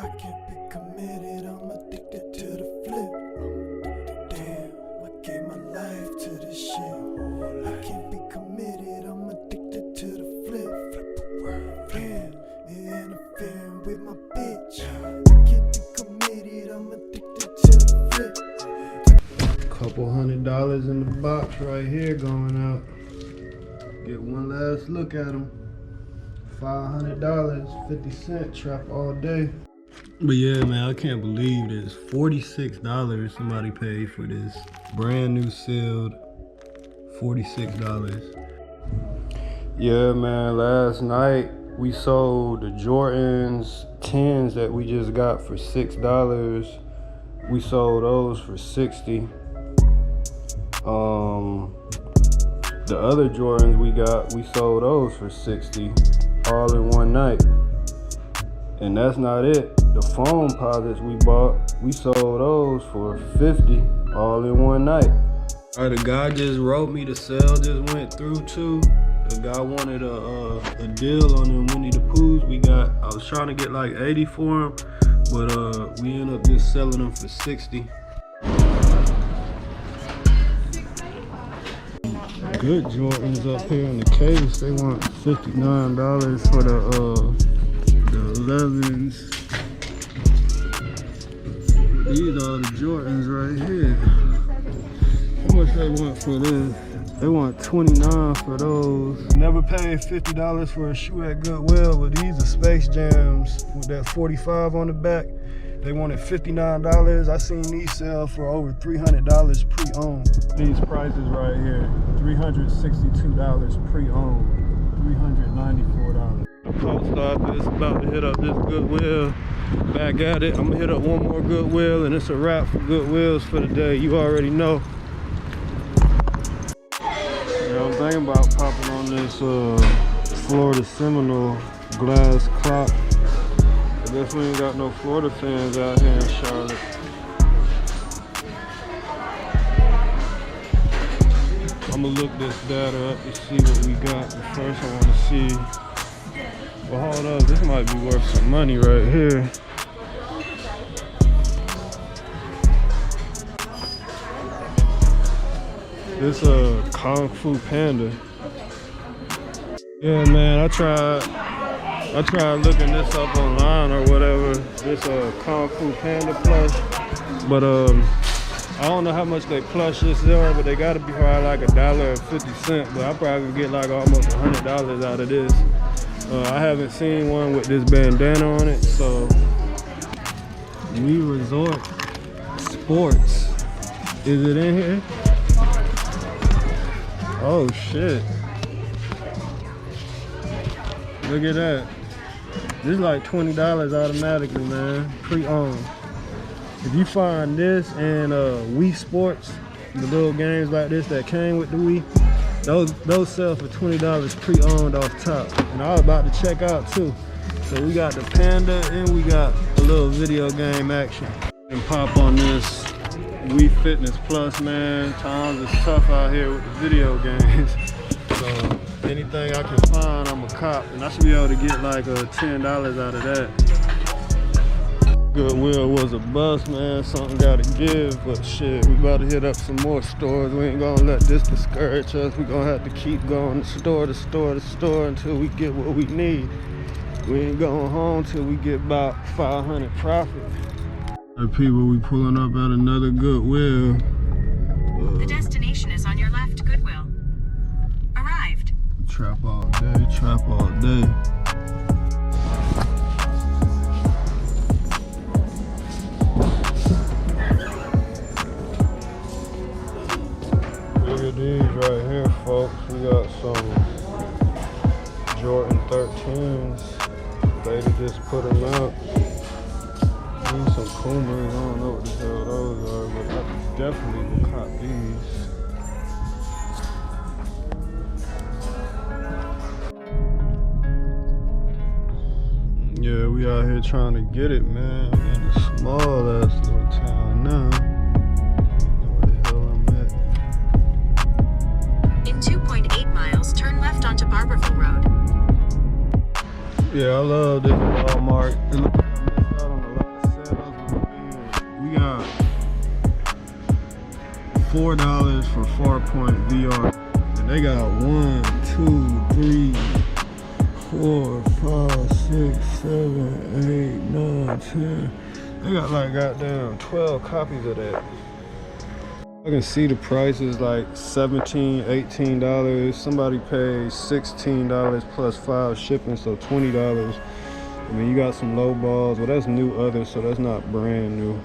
I can't be committed, I'm addicted to the flip. Damn, I gave my life to this shit. I can't be committed, I'm addicted to the flip. Damn, interfering with my bitch. I can't be committed, I'm addicted to the flip. Couple $100 in the box right here going out. Get one last look at them. $500, 50 cent trap all day. But yeah, man, I can't believe this. $46 somebody paid for this. Brand new sealed, $46. Yeah, man, last night we sold the Jordans 10s that we just got for $6. We sold those for $60. The other Jordans we got, we sold those for $60, all in one night. And that's not it. The foam posits we bought, we sold those for $50, all in one night. All right, the guy just wrote me, the sale just went through too. The guy wanted a deal on them Winnie the Poohs we got. I was trying to get like 80 for them, but we ended up just selling them for 60. Good Jordans up here in the case. They want $59 for the 11s. These are the Jordans right here. How much they want for this? They want $29 for those. Never paid $50 for a shoe at Goodwill, but these are Space Jams with that 45 on the back. They wanted $59. I seen these sell for over $300 pre-owned. These prices right here, $362 pre-owned, $394. Post office, about to hit up this Goodwill. Back at it. I'm gonna hit up one more Goodwill, and it's a wrap for Goodwills for the day. You already know. Yeah, I'm thinking about popping on this Florida Seminole glass clock. I guess we ain't got no Florida fans out here in Charlotte. I'm gonna look this data up to see what we got, but first I wanna see. Well, hold up, this might be worth some money right here. This Kung Fu Panda. Yeah, man, I tried looking this up online or whatever, this Kung Fu Panda plush, but I don't know how much they plush this are, but they gotta be probably like $1.50, but I probably get like almost $100 out of this. I haven't seen one with this bandana on it, so We Resort Sports. Is it in here? Oh shit. Look at that. This is like $20 automatically, man. Pre-owned. If you find this and Wii Sports, the little games like this that came with the Wii, those sell for $20 pre-owned off top. And I was about to check out too. So we got the Panda and we got a little video game action. And pop on this Wii Fitness Plus, man. Times is tough out here with the video games. So anything I can find, I'm a cop. And I should be able to get like $10 out of that. Goodwill was a bust, man. Something gotta give, but shit, we about to hit up some more stores. We ain't gonna let this discourage us. We gonna have to keep going store to store to store until we get what we need. We ain't going home till we get about 500 profit. Hey people, we pulling up at another Goodwill. The destination is on your left, Goodwill. Arrived. Trap all day, trap all day. Look at these right here, folks. We got some Jordan 13s. They just put them out. These some Pumas. I don't know what the hell those are, but I definitely will cop these. Yeah, we out here trying to get it, man. We in a small ass little town now. Where the hell I'm at? In 2.8 miles, turn left onto Barberville Road. Yeah, I love this Walmart. It looks like I missed out on a $4 for Farpoint VR. And they got 1, 2, 3, 4, 5, 6, 7, 8, 9, 10. They got like goddamn 12 copies of that. I can see the prices like $17, $18. Somebody paid $16 plus 5 shipping, so $20. I mean, you got some low balls. Well, that's new others, so that's not brand new.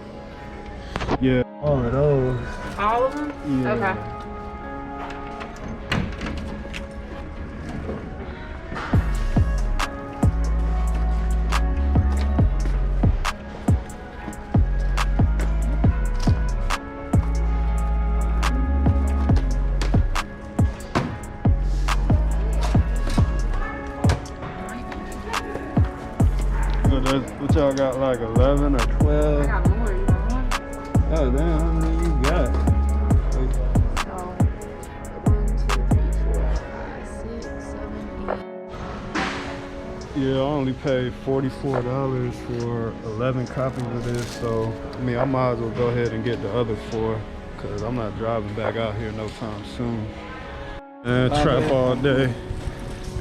Yeah, all of those. All of them? Yeah. Okay. What y'all got, like 11 or 12? I got more. You want one? Oh damn, how many you got? So, 1, 2, 3, 4, 5, 6, 7, 8. Yeah, I only paid $44 for 11 copies of this, so I mean, I might as well go ahead and get the other 4, cause I'm not driving back out here no time soon. And trap all day.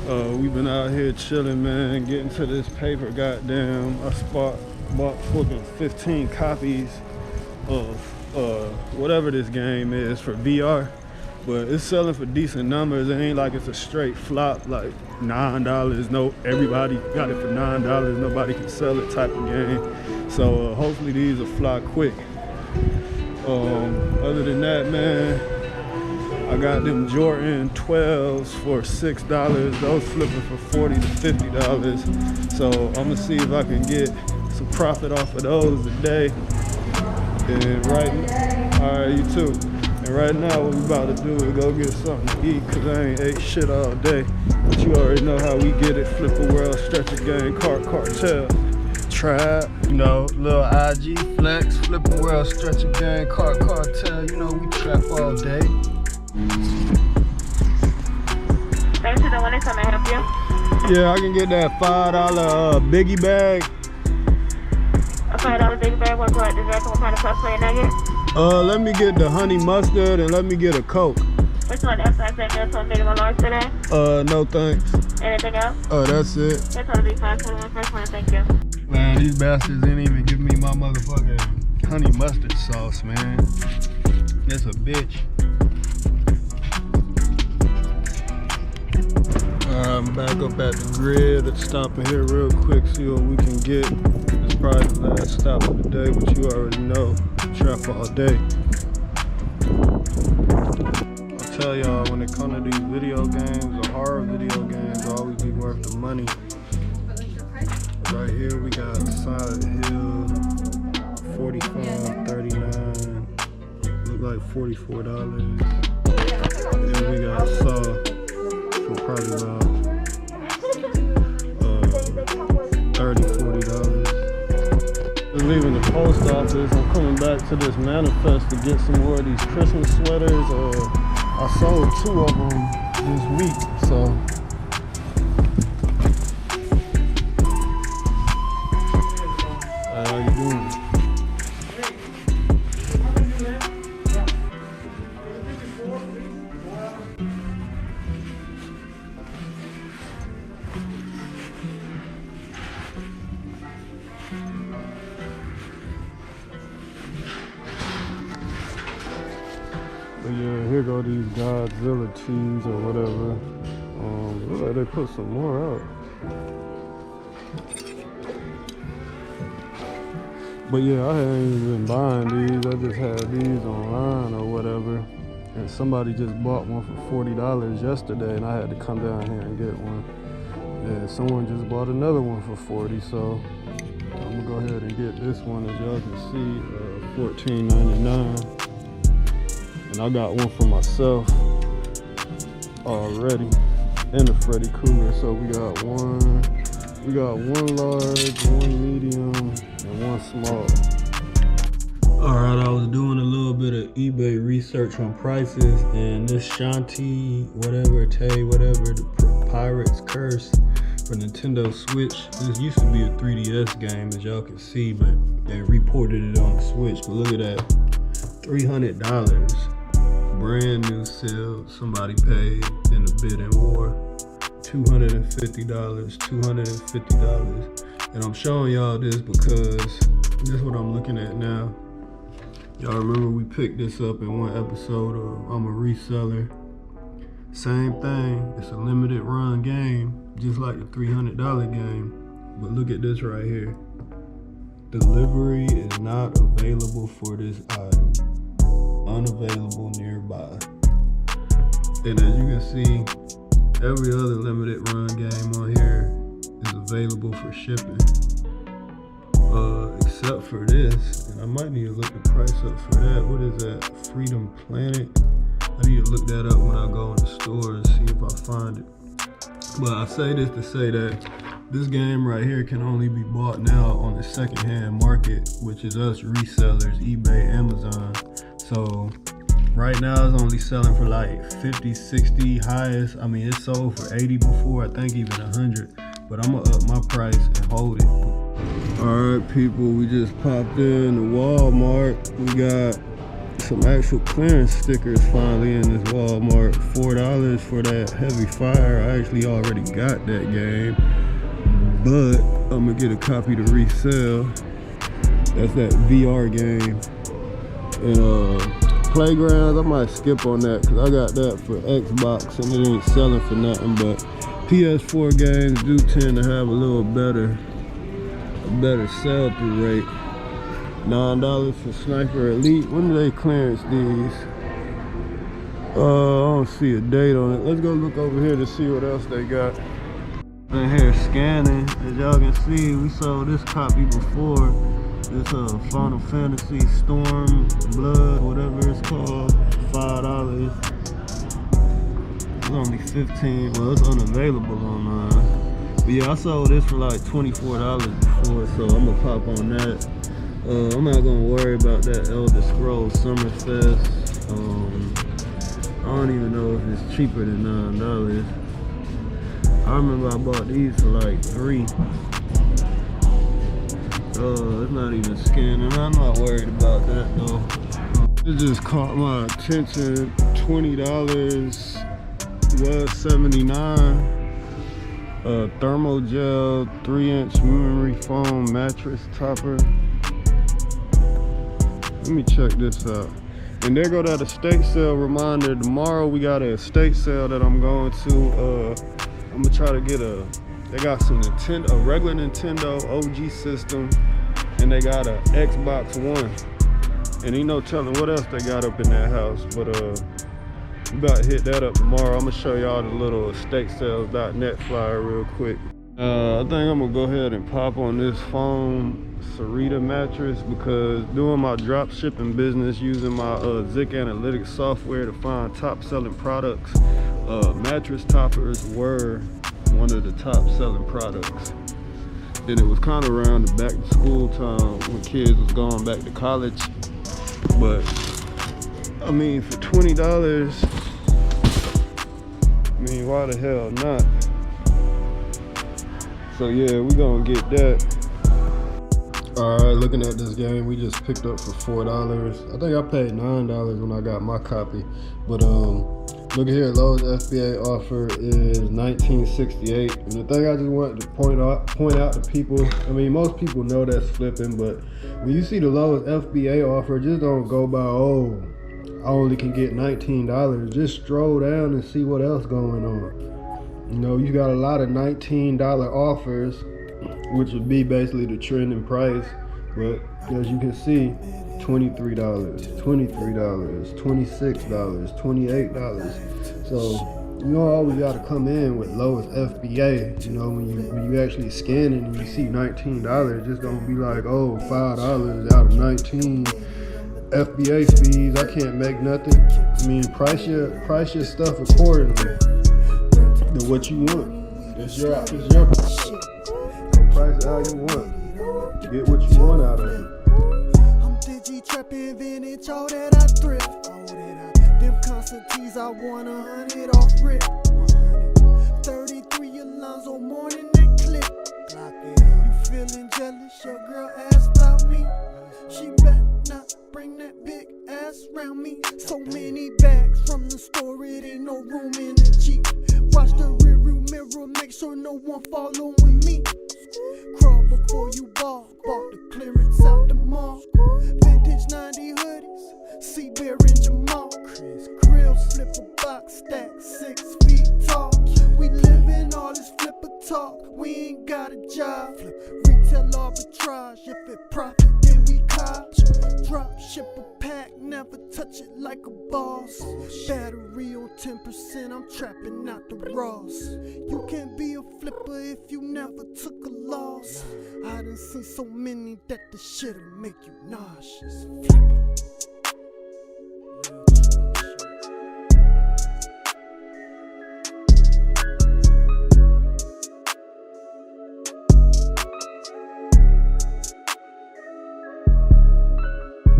We've been out here chilling, man, getting to this paper. Goddamn, I bought fucking 15 copies of whatever this game is for VR, but it's selling for decent numbers. It ain't like it's a straight flop, like $9. No, everybody got it for $9. Nobody can sell it type of game. So hopefully these will fly quick. Other than that, man, I got them Jordan 12s for $6. Those flipping for $40 to $50. So I'm gonna see if I can get some profit off of those today. And alright, you too. And right now what we about to do is go get something to eat, cause I ain't ate shit all day. But you already know how we get it. Flip a world, stretch a gang, cartel. Trap, you know, little IG flex, flip a world, stretch a gang, cartel. You know, we trap all day. Thanks to the one that's coming to help you. Yeah, I can get that $5 biggie bag. A $5 big bag. What kind of sauce for your nugget? Let me get the honey mustard and let me get a Coke. Which one? That's like that. One medium or large today? No thanks. Anything else? That's it. That's all to be fine. So the first one, thank you. Man, these bastards didn't even give me my motherfucking honey mustard sauce, man. That's a bitch. I'm back up at the grid. Let's stop in here real quick, see what we can get. It's probably the last stop of the day, but you already know, trap all day. I'll tell y'all, when it comes to these video games, the horror video games always be worth the money. Right here we got Silent Hill, $45, $39, look like $44. And we got Saw for probably about $30, $40. Just leaving the post office. I'm coming back to this manifest to get some more of these Christmas sweaters. I sold 2 of them this week, so. How you doing? But yeah, here go these Godzilla tees or whatever. Looks like they put some more out. But yeah, I hadn't even been buying these. I just had these online or whatever. And somebody just bought one for $40 yesterday, and I had to come down here and get one. And someone just bought another one for $40, so I'm gonna go ahead and get this one. As y'all can see, $14.99. And I got one for myself already, and a Freddy Krueger. So we got one large, one medium, and one small. Alright, I was doing a little bit of eBay research on prices, and this Shantae, whatever, the Pirate's Curse for Nintendo Switch. This used to be a 3DS game, as y'all can see, but they reported it on the Switch. But look at that, $300. brand new sale. Somebody paid in the bidding war $250, $250. And I'm showing y'all this because this is what I'm looking at now. Y'all remember we picked this up in one episode of Imma Reseller. Same thing, it's a limited run game, just like the $300 game. But look at this right here. Delivery is not available for this item. Unavailable nearby. And as you can see, every other limited run game on here is available for shipping. Except for this, and I might need to look the price up for that. What is that? Freedom Planet? I need to look that up when I go in the store and see if I find it. But I say this to say that this game right here can only be bought now on the secondhand market, which is us resellers, eBay, Amazon. So right now it's only selling for like 50, 60 highest. I mean, it's sold for 80 before, I think even 100. But I'm gonna up my price and hold it. All right, people, we just popped in to Walmart. We got some actual clearance stickers finally in this Walmart. $4 for that Heavy Fire. I actually already got that game, but I'm gonna get a copy to resell. That's that VR game. And Playgrounds, I might skip on that because I got that for Xbox and it ain't selling for nothing. But PS4 games do tend to have a little better sell-through rate. $9 for Sniper Elite. When do they clearance these? I don't see a date on it. Let's go look over here to see what else they got. In here scanning. As y'all can see, we sold this copy before. This Final Fantasy Storm Blood, whatever it's called. $5. It's only $15. Well, it's unavailable online. But yeah, I sold this for like $24 before, so I'm gonna pop on that. I'm not gonna worry about that Elder Scrolls Summerfest. I don't even know if it's cheaper than $9. I remember I bought these for like $3. It's not even scanning. I'm not worried about that though. It just caught my attention. $20 was $79. Thermogel 3-inch memory foam mattress topper. Let me check this out. And there go that estate sale reminder. Tomorrow we got an estate sale that I'm going to. I'm gonna try to get they got some Nintendo, a regular Nintendo OG system, and they got a Xbox One. And ain't no telling what else they got up in that house. But we about to hit that up tomorrow. I'm gonna show y'all the little estatesales.net flyer real quick. I think I'm gonna go ahead and pop on this foam Sarita mattress because doing my drop shipping business using my Zik Analytics software to find top selling products, mattress toppers were one of the top selling products. And it was kind of around the back to school time when kids was going back to college. But I mean, for $20, I mean, why the hell not? So yeah, we gonna get that. All right, looking at this game, we just picked up for $4. I think I paid $9 when I got my copy. But look at here, lowest FBA offer is $19.68. And the thing I just wanted to point out to people, I mean, most people know that's flipping, but when you see the lowest FBA offer, just don't go by, oh, I only can get $19. Just stroll down and see what else going on. You know, you got a lot of $19 offers, which would be basically the trending price. But as you can see, $23, $23, $26, $28. So you don't always got to come in with lowest FBA. You know, when you actually scanning and you see $19, just don't be like, oh, $5 out of 19. FBA fees, I can't make nothing. I mean, price your stuff accordingly to what you want. It's your price it how you want. Get what you want out of it. I'm DIGITRAPPIN vintage, all that I thrift. Them Constantine's I want 100 off rip. 33 alarms on morning that clip. You feeling jealous? Your girl asked about me. She bet not bring that big ass round me. So many bags from the store, it ain't no room in the Jeep. Watch the rearview mirror, make sure no one following me. Crawl before you walk, bought the clearance out the mall. Vintage 90 hoodies, Sea-Bear and Jamal. Grill flipper box stack 6 feet tall. We living all this flipper talk, we ain't got a job. Retail arbitrage, if it profit then we cotch. Drop ship a pack, never touch it like a boss. Battery on 10%, I'm trapping out the Ross. You can't be a flipper if you never took a loss. I done seen so many that the shit'll make you nauseous. Flipper.